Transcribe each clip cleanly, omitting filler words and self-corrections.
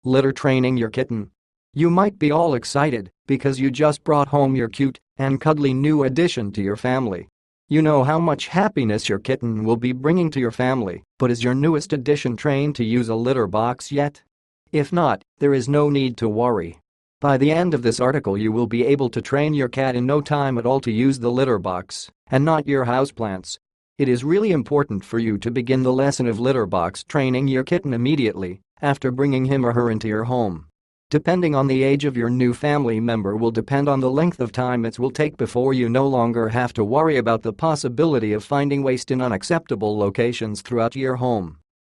Litter training your kitten. You might be all excited because you just brought home your cute and cuddly new addition to your family. You know how much happiness your kitten will be bringing to your family, but is your newest addition trained to use a litter box yet? If not, there is no need to worry. By the end of this article you will be able to train your cat in no time at all to use the litter box and not your houseplants. It is really important for you to begin the lesson of litter box training your kitten immediately after bringing him or her into your home. Depending on the age of your new family member will depend on the length of time it will take before you no longer have to worry about the possibility of finding waste in unacceptable locations throughout your home.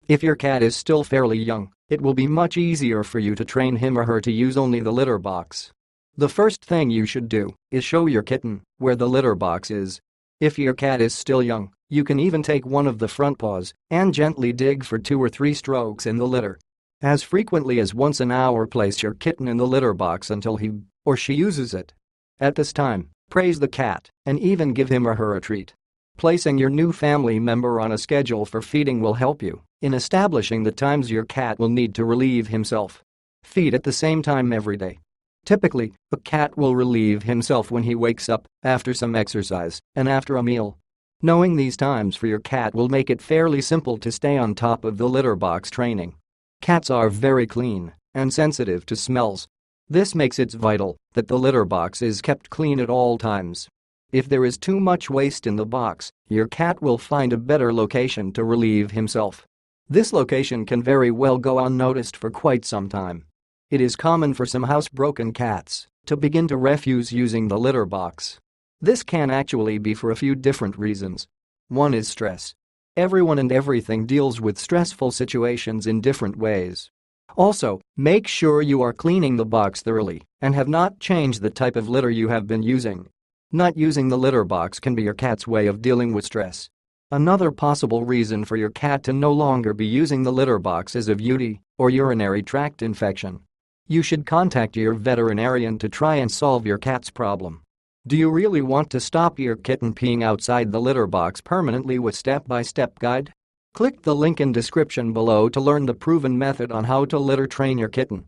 If your cat is still fairly young, it will be much easier for you to train him or her to use only the litter box. The first thing you should do is show your kitten where the litter box is. If your cat is still young, you can even take one of the front paws and gently dig for 2 or 3 strokes in the litter. As frequently as once an hour, place your kitten in the litter box until he or she uses it. At this time, praise the cat and even give him or her a treat. Placing your new family member on a schedule for feeding will help you in establishing the times your cat will need to relieve himself. Feed at the same time every day. Typically, a cat will relieve himself when he wakes up, after some exercise, and after a meal. Knowing these times for your cat will make it fairly simple to stay on top of the litter box training. Cats are very clean and sensitive to smells. This makes it vital that the litter box is kept clean at all times. If there is too much waste in the box, your cat will find a better location to relieve himself. This location can very well go unnoticed for quite some time. It is common for some housebroken cats to begin to refuse using the litter box. This can actually be for a few different reasons. One is stress. Everyone and everything deals with stressful situations in different ways. Also, make sure you are cleaning the box thoroughly and have not changed the type of litter you have been using. Not using the litter box can be your cat's way of dealing with stress. Another possible reason for your cat to no longer be using the litter box is a UTI or urinary tract infection. You should contact your veterinarian to try and solve your cat's problem. Do you really want to stop your kitten peeing outside the litter box permanently with step-by-step guide? Click the link in description below to learn the proven method on how to litter train your kitten.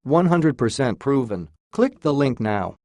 100% proven. Click the link now.